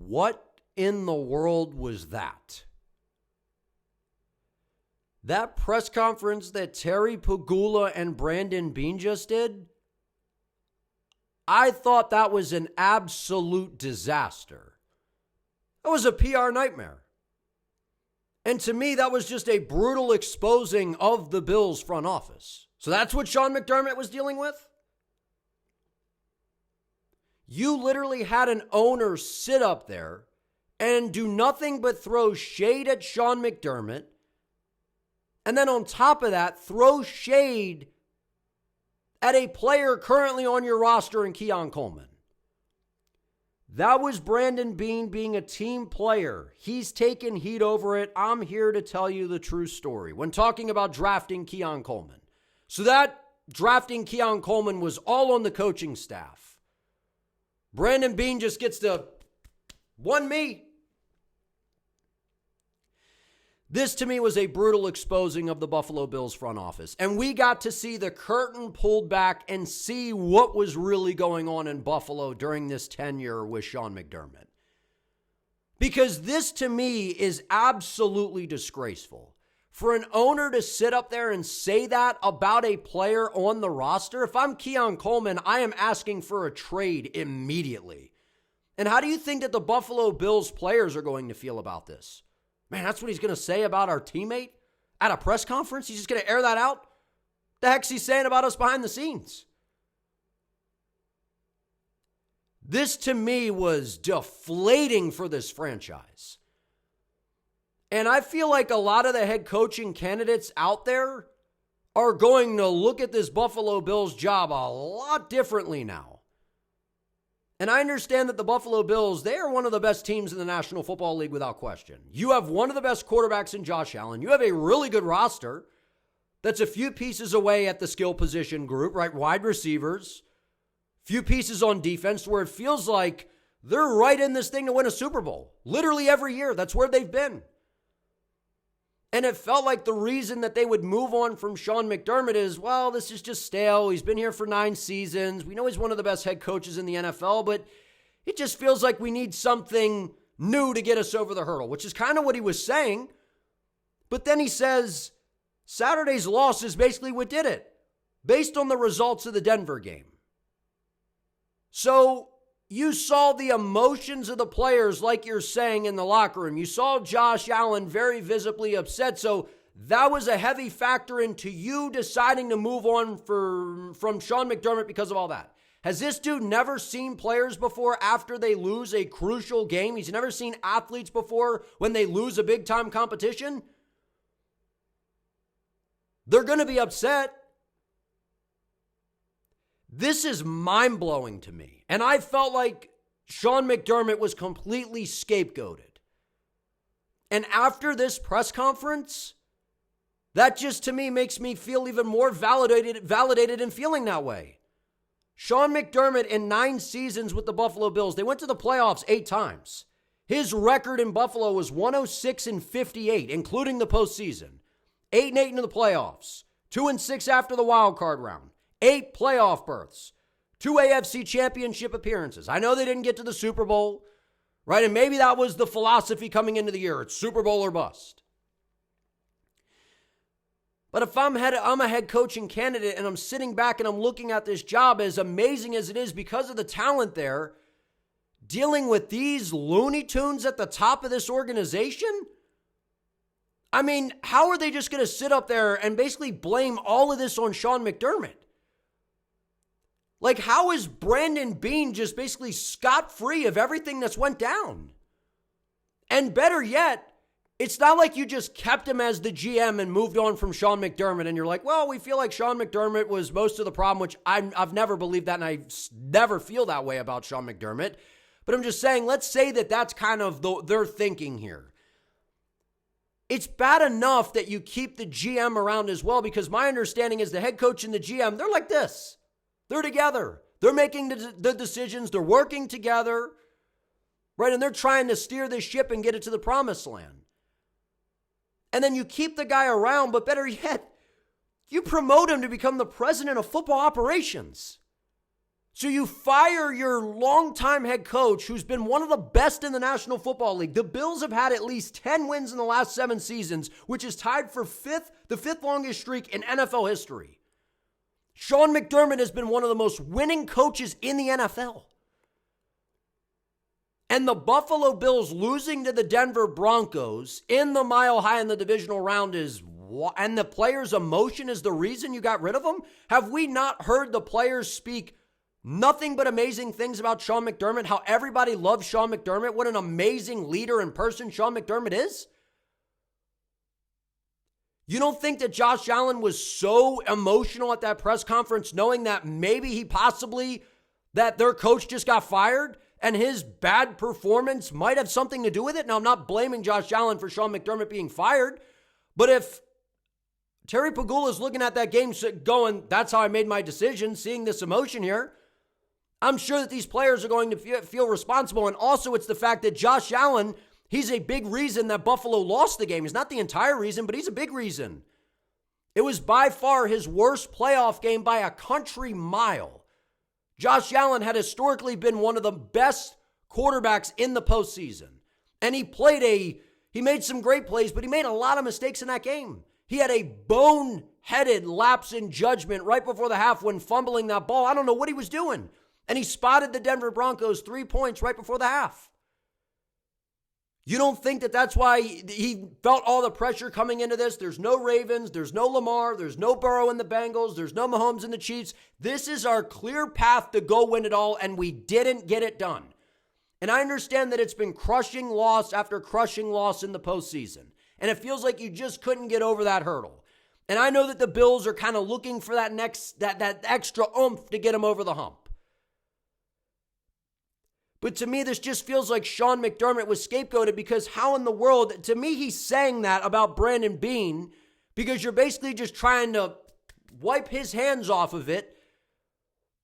What in the world was that? That press conference that Terry Pegula and Brandon Beane just did, I thought that was an absolute disaster. That was a PR nightmare. And to me, that was just a brutal exposing of the Bills front office. So that's what Sean McDermott was dealing with? You literally had an owner sit up there and do nothing but throw shade at Sean McDermott. And then on top of that, throw shade at a player currently on your roster in Keon Coleman. That was Brandon Beane being a team player. He's taken heat over it. I'm here to tell you the true story when talking about drafting Keon Coleman. So that drafting Keon Coleman was all on the coaching staff. Brandon Beane just gets to one me. This, to me, was a brutal exposing of the Buffalo Bills front office. And we got to see the curtain pulled back and see what was really going on in Buffalo during this tenure with Sean McDermott. Because this, to me, is absolutely disgraceful. For an owner to sit up there and say that about a player on the roster, if I'm Keon Coleman, I am asking for a trade immediately. And how do you think that the Buffalo Bills players are going to feel about this? Man, that's what he's going to say about our teammate at a press conference? He's just going to air that out? The heck's he saying about us behind the scenes? This, to me, was deflating for this franchise. And I feel like a lot of the head coaching candidates out there are going to look at this Buffalo Bills job a lot differently now. And I understand that the Buffalo Bills, they are one of the best teams in the National Football League without question. You have one of the best quarterbacks in Josh Allen. You have a really good roster that's a few pieces away at the skill position group, right? Wide receivers, few pieces on defense where it feels like they're right in this thing to win a Super Bowl. Literally every year, that's where they've been. And it felt like the reason that they would move on from Sean McDermott is, well, this is just stale. He's been here for 9 seasons. We know he's one of the best head coaches in the NFL, but it just feels like we need something new to get us over the hurdle, which is kind of what he was saying. But then he says, Saturday's loss is basically what did it, based on the results of the Denver game. So you saw the emotions of the players, like you're saying, in the locker room. You saw Josh Allen very visibly upset. So that was a heavy factor into you deciding to move on from Sean McDermott because of all that. Has this dude never seen players before after they lose a crucial game? He's never seen athletes before when they lose a big-time competition? They're going to be upset. This is mind-blowing to me. And I felt like Sean McDermott was completely scapegoated. And after this press conference, that just to me makes me feel even more validated in feeling that way. Sean McDermott in 9 seasons with the Buffalo Bills, they went to the playoffs 8 times. His record in Buffalo was 106-58, including the postseason. 8-8 into the playoffs. 2-6 after the wild card round. 8 playoff berths, 2 AFC championship appearances. I know they didn't get to the Super Bowl, right? And maybe that was the philosophy coming into the year. It's Super Bowl or bust. But if I'm a head coaching candidate and I'm sitting back and I'm looking at this job, as amazing as it is because of the talent there, dealing with these Looney Tunes at the top of this organization, I mean, how are they just going to sit up there and basically blame all of this on Sean McDermott? Like, how is Brandon Beane just basically scot-free of everything that's went down? And better yet, it's not like you just kept him as the GM and moved on from Sean McDermott and you're like, well, we feel like Sean McDermott was most of the problem, which I've never believed that and I never feel that way about Sean McDermott. But I'm just saying, let's say that that's kind of their thinking here. It's bad enough that you keep the GM around as well, because my understanding is the head coach and the GM, they're like this. They're together. They're making the decisions. They're working together, right? And they're trying to steer this ship and get it to the promised land. And then you keep the guy around, but better yet, you promote him to become the president of football operations. So you fire your longtime head coach who's been one of the best in the National Football League. The Bills have had at least 10 wins in the last 7 seasons, which is tied for the fifth longest streak in NFL history. Sean McDermott has been one of the most winning coaches in the NFL. And the Buffalo Bills losing to the Denver Broncos in the Mile High in the divisional round and the players' emotion is the reason you got rid of them? Have we not heard the players speak nothing but amazing things about Sean McDermott, how everybody loves Sean McDermott, what an amazing leader and person Sean McDermott is? You don't think that Josh Allen was so emotional at that press conference knowing that maybe that their coach just got fired and his bad performance might have something to do with it? Now, I'm not blaming Josh Allen for Sean McDermott being fired, but if Terry Pegula is looking at that game going, that's how I made my decision, seeing this emotion here, I'm sure that these players are going to feel responsible. And also it's the fact that Josh Allen, he's a big reason that Buffalo lost the game. He's not the entire reason, but he's a big reason. It was by far his worst playoff game by a country mile. Josh Allen had historically been one of the best quarterbacks in the postseason. And he made some great plays, but he made a lot of mistakes in that game. He had a bone-headed lapse in judgment right before the half when fumbling that ball. I don't know what he was doing. And he spotted the Denver Broncos 3 points right before the half. You don't think that that's why he felt all the pressure coming into this? There's no Ravens, there's no Lamar, there's no Burrow in the Bengals, there's no Mahomes in the Chiefs. This is our clear path to go win it all, and we didn't get it done. And I understand that it's been crushing loss after crushing loss in the postseason. And it feels like you just couldn't get over that hurdle. And I know that the Bills are kind of looking for that extra oomph to get them over the hump. But to me, this just feels like Sean McDermott was scapegoated because how in the world, to me, he's saying that about Brandon Beane because you're basically just trying to wipe his hands off of it,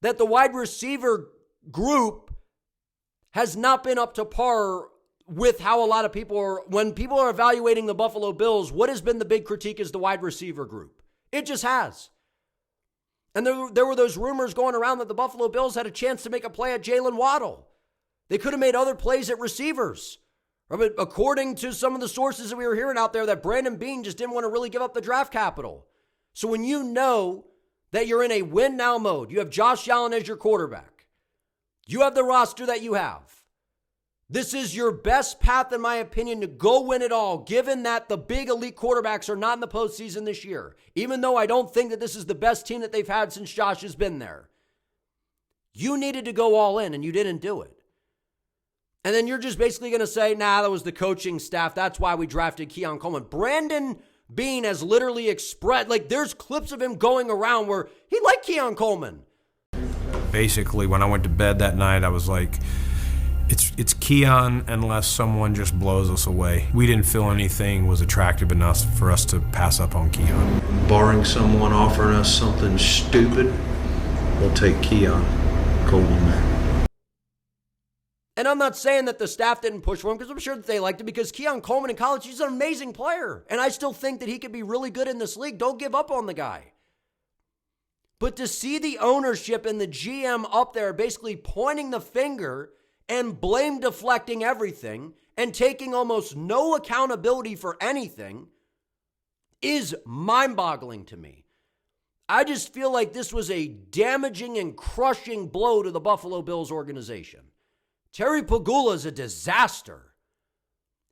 that the wide receiver group has not been up to par with how a lot of people are, when people are evaluating the Buffalo Bills, what has been the big critique is the wide receiver group. It just has. And there were those rumors going around that the Buffalo Bills had a chance to make a play at Jalen Waddle. They could have made other plays at receivers. But according to some of the sources that we were hearing out there, that Brandon Beane just didn't want to really give up the draft capital. So when you know that you're in a win-now mode, you have Josh Allen as your quarterback, you have the roster that you have, this is your best path, in my opinion, to go win it all, given that the big elite quarterbacks are not in the postseason this year, even though I don't think that this is the best team that they've had since Josh has been there. You needed to go all in, and you didn't do it. And then you're just basically going to say, nah, that was the coaching staff. That's why we drafted Keon Coleman. Brandon Beane has literally expressed, there's clips of him going around where he liked Keon Coleman. Basically, when I went to bed that night, I was like, it's Keon unless someone just blows us away. We didn't feel anything was attractive enough for us to pass up on Keon. Barring someone offering us something stupid, we'll take Keon Coleman. And I'm not saying that the staff didn't push for him because I'm sure that they liked him because Keon Coleman in college, he's an amazing player. And I still think that he could be really good in this league. Don't give up on the guy. But to see the ownership and the GM up there basically pointing the finger and blame deflecting everything and taking almost no accountability for anything is mind-boggling to me. I just feel like this was a damaging and crushing blow to the Buffalo Bills organization. Terry Pegula is a disaster.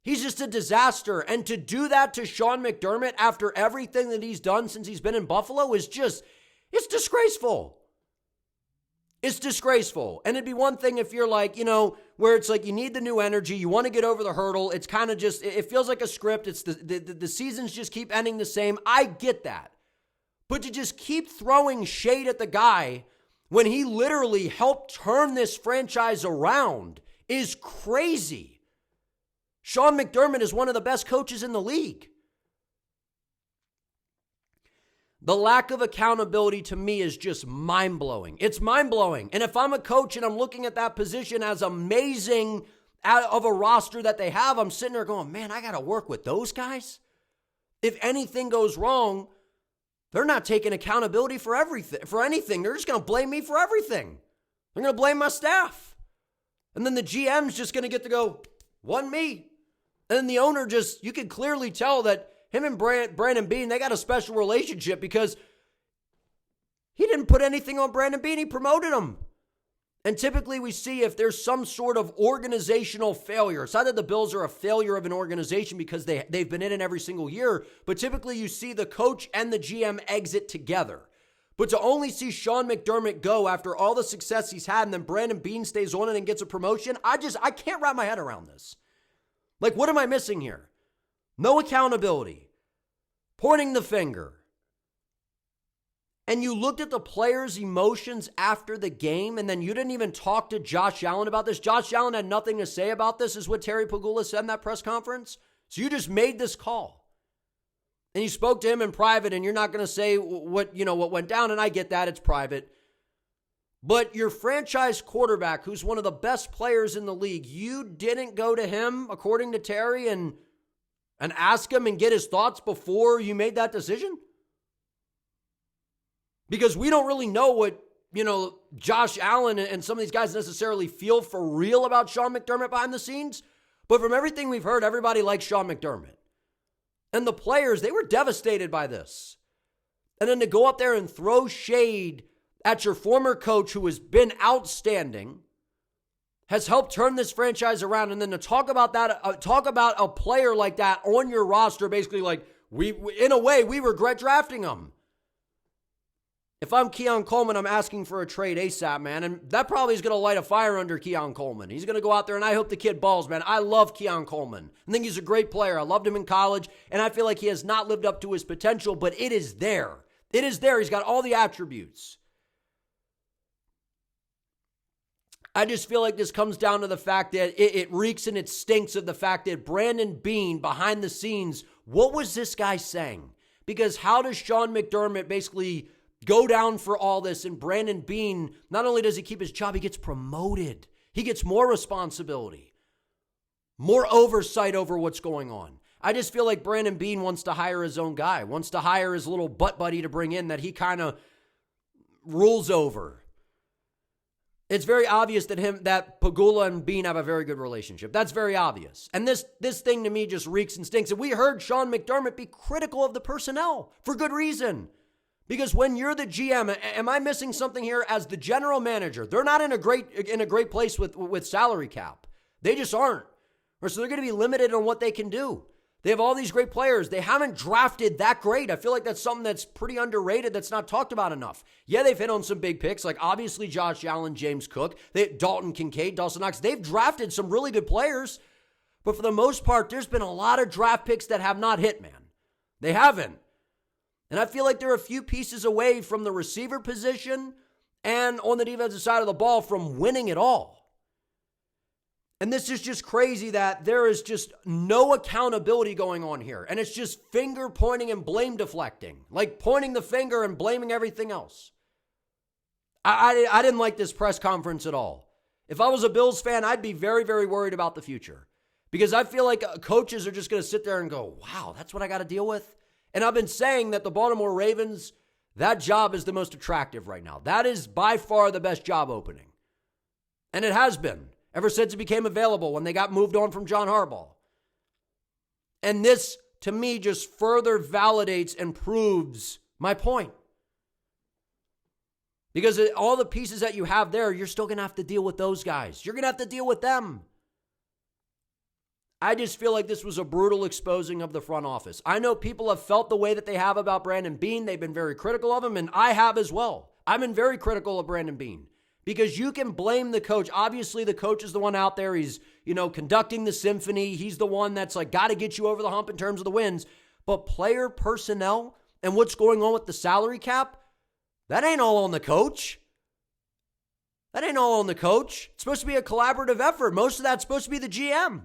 He's just a disaster. And to do that to Sean McDermott after everything that he's done since he's been in Buffalo is just, it's disgraceful. It's disgraceful. And it'd be one thing if you're like, where it's like you need the new energy, you want to get over the hurdle. It's kind of just, it feels like a script. It's the seasons just keep ending the same. I get that. But to just keep throwing shade at the guy when he literally helped turn this franchise around is crazy. Sean McDermott is one of the best coaches in the league. The lack of accountability to me is just mind-blowing. It's mind-blowing. And if I'm a coach and I'm looking at that position as amazing out of a roster that they have, I'm sitting there going, man, I got to work with those guys. If anything goes wrong, they're not taking accountability for everything, for anything. They're just going to blame me for everything. I'm going to blame my staff. And then the GM's just going to get to go, wasn't me. And then the owner just, you can clearly tell that him and Brandon Beane, they got a special relationship because he didn't put anything on Brandon Beane. He promoted him. And typically we see if there's some sort of organizational failure. It's not that the Bills are a failure of an organization because they've been in it every single year, but typically you see the coach and the GM exit together. But to only see Sean McDermott go after all the success he's had and then Brandon Beane stays on it and gets a promotion, I can't wrap my head around this. Like, what am I missing here? No accountability. Pointing the finger. And you looked at the players' emotions after the game, and then you didn't even talk to Josh Allen about this. Josh Allen had nothing to say about this, is what Terry Pegula said in that press conference. So you just made this call. And you spoke to him in private, and you're not going to say what went down, and I get that, it's private. But your franchise quarterback, who's one of the best players in the league, you didn't go to him, according to Terry, and ask him and get his thoughts before you made that decision? Because we don't really know what, Josh Allen and some of these guys necessarily feel for real about Sean McDermott behind the scenes. But from everything we've heard, everybody likes Sean McDermott. And the players, they were devastated by this. And then to go up there and throw shade at your former coach who has been outstanding, has helped turn this franchise around, and then to talk about that, talk about a player like that on your roster, basically like, we regret drafting him. If I'm Keon Coleman, I'm asking for a trade ASAP, man. And that probably is going to light a fire under Keon Coleman. He's going to go out there, and I hope the kid balls, man. I love Keon Coleman. I think he's a great player. I loved him in college, and I feel like he has not lived up to his potential, but it is there. It is there. He's got all the attributes. I just feel like this comes down to the fact that it reeks and it stinks of the fact that Brandon Beane, behind the scenes, what was this guy saying? Because how does Sean McDermott basically go down for all this, and Brandon Beane, not only does he keep his job, he gets promoted. He gets more responsibility, more oversight over what's going on. I just feel like Brandon Beane wants to hire his own guy, wants to hire his little butt buddy to bring in that he kind of rules over. It's very obvious that Pegula and Beane have a very good relationship. That's very obvious. And this thing to me just reeks and stinks. And we heard Sean McDermott be critical of the personnel for good reason. Because when you're the GM, am I missing something here? As the general manager, they're not in a great place with salary cap. They just aren't. Or so they're going to be limited on what they can do. They have all these great players. They haven't drafted that great. I feel like that's something that's pretty underrated, that's not talked about enough. Yeah, they've hit on some big picks, like obviously Josh Allen, James Cook, Dalton Kincaid, Dawson Knox. They've drafted some really good players. But for the most part, there's been a lot of draft picks that have not hit, man. They haven't. And I feel like they're a few pieces away from the receiver position and on the defensive side of the ball from winning it all. And this is just crazy that there is just no accountability going on here. And it's just finger pointing and blame deflecting, like pointing the finger and blaming everything else. I didn't like this press conference at all. If I was a Bills fan, I'd be very, very worried about the future. Because I feel like coaches are just going to sit there and go, wow, that's what I got to deal with. And I've been saying that the Baltimore Ravens, that job is the most attractive right now. That is by far the best job opening. And it has been ever since it became available when they got moved on from John Harbaugh. And this, to me, just further validates and proves my point. Because all the pieces that you have there, you're still going to have to deal with those guys. You're going to have to deal with them. I just feel like this was a brutal exposing of the front office. I know people have felt the way that they have about Brandon Beane. They've been very critical of him, and I have as well. I've been very critical of Brandon Beane because you can blame the coach. Obviously, the coach is the one out there. He's, conducting the symphony. He's the one that's got to get you over the hump in terms of the wins. But player personnel and what's going on with the salary cap, that ain't all on the coach. That ain't all on the coach. It's supposed to be a collaborative effort. Most of that's supposed to be the GM.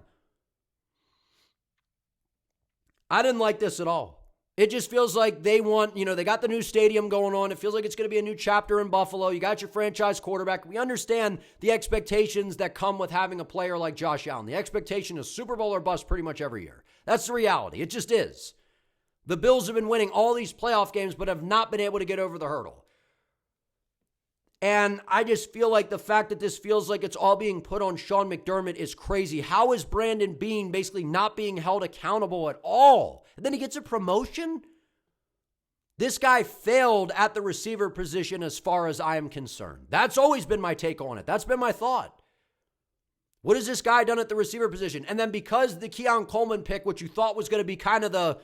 I didn't like this at all. It just feels like they want, they got the new stadium going on. It feels like it's going to be a new chapter in Buffalo. You got your franchise quarterback. We understand the expectations that come with having a player like Josh Allen. The expectation is Super Bowl or bust pretty much every year. That's the reality. It just is. The Bills have been winning all these playoff games, but have not been able to get over the hurdle. And I just feel like the fact that this feels like it's all being put on Sean McDermott is crazy. How is Brandon Beane basically not being held accountable at all? And then he gets a promotion? This guy failed at the receiver position as far as I am concerned. That's always been my take on it. That's been my thought. What has this guy done at the receiver position? And then because the Keon Coleman pick, which you thought was going to be kind of the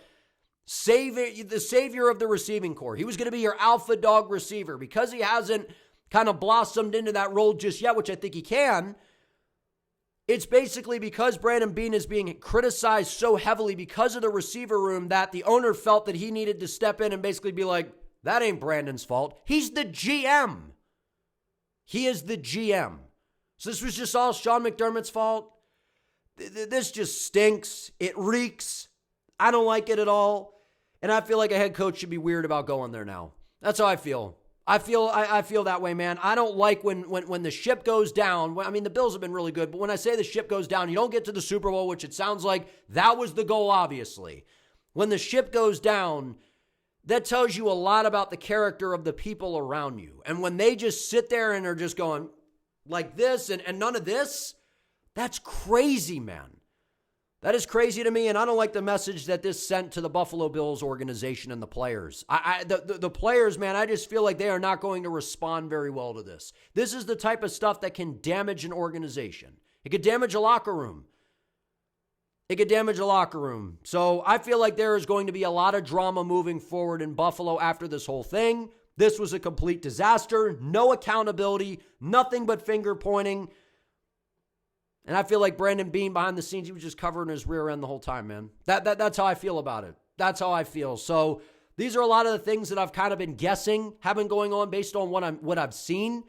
savior of the receiving corps, he was going to be your alpha dog receiver, because he hasn't kind of blossomed into that role just yet, which I think he can. It's basically because Brandon Beane is being criticized so heavily because of the receiver room that the owner felt that he needed to step in and basically be like, that ain't Brandon's fault. He's the GM. He is the GM. So this was just all Sean McDermott's fault. This just stinks. It reeks. I don't like it at all. And I feel like a head coach should be weird about going there now. That's how I feel. I feel that way, man. I don't like when the ship goes down. I mean, the Bills have been really good, but when I say the ship goes down, you don't get to the Super Bowl, which it sounds like that was the goal, obviously. When the ship goes down, that tells you a lot about the character of the people around you. And when they just sit there and are just going like this and none of this, that's crazy, man. That is crazy to me, and I don't like the message that this sent to the Buffalo Bills organization and the players. The players, man, I just feel like they are not going to respond very well to this. This is the type of stuff that can damage an organization. It could damage a locker room. So I feel like there is going to be a lot of drama moving forward in Buffalo after this whole thing. This was a complete disaster. No accountability. Nothing but finger pointing. And I feel like Brandon Beane behind the scenes, he was just covering his rear end the whole time, man. That's how I feel about it. That's how I feel. So these are a lot of the things that I've kind of been guessing have been going on based on what I've seen.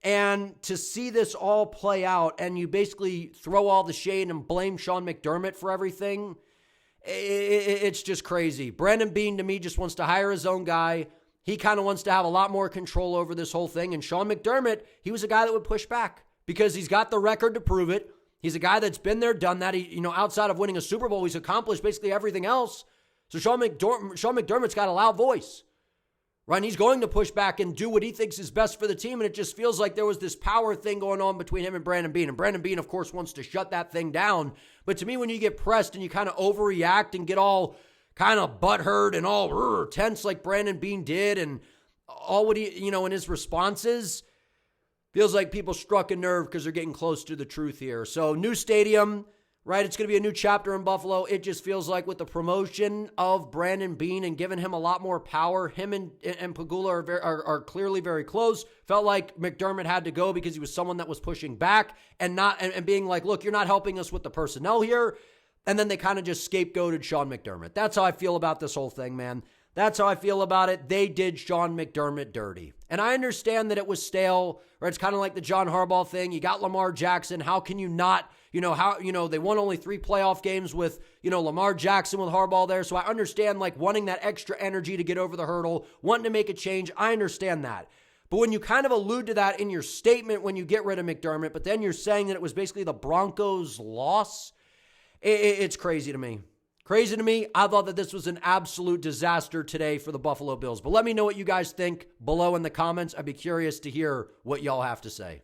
And to see this all play out and you basically throw all the shade and blame Sean McDermott for everything, it's just crazy. Brandon Beane, to me, just wants to hire his own guy. He kind of wants to have a lot more control over this whole thing. And Sean McDermott, he was a guy that would push back, because he's got the record to prove it. He's a guy that's been there, done that. He, outside of winning a Super Bowl, he's accomplished basically everything else. So Sean McDermott's got a loud voice, right? And he's going to push back and do what he thinks is best for the team. And it just feels like there was this power thing going on between him and Brandon Beane. And Brandon Beane, of course, wants to shut that thing down. But to me, when you get pressed and you kind of overreact and get all kind of butthurt and all tense like Brandon Beane did, and all what he, in his responses, feels like people struck a nerve because they're getting close to the truth here. So new stadium, right? It's going to be a new chapter in Buffalo. It just feels like with the promotion of Brandon Beane and giving him a lot more power, him and Pegula are clearly very close. Felt like McDermott had to go because he was someone that was pushing back and being like, look, you're not helping us with the personnel here. And then they kind of just scapegoated Sean McDermott. That's how I feel about this whole thing, man. That's how I feel about it. They did Sean McDermott dirty. And I understand that it was stale, or it's kind of like the John Harbaugh thing. You got Lamar Jackson. How can you not, they won only 3 playoff games with, Lamar Jackson with Harbaugh there. So I understand like wanting that extra energy to get over the hurdle, wanting to make a change. I understand that. But when you kind of allude to that in your statement when you get rid of McDermott, but then you're saying that it was basically the Broncos' loss, it's crazy to me. Crazy to me. I thought that this was an absolute disaster today for the Buffalo Bills. But let me know what you guys think below in the comments. I'd be curious to hear what y'all have to say.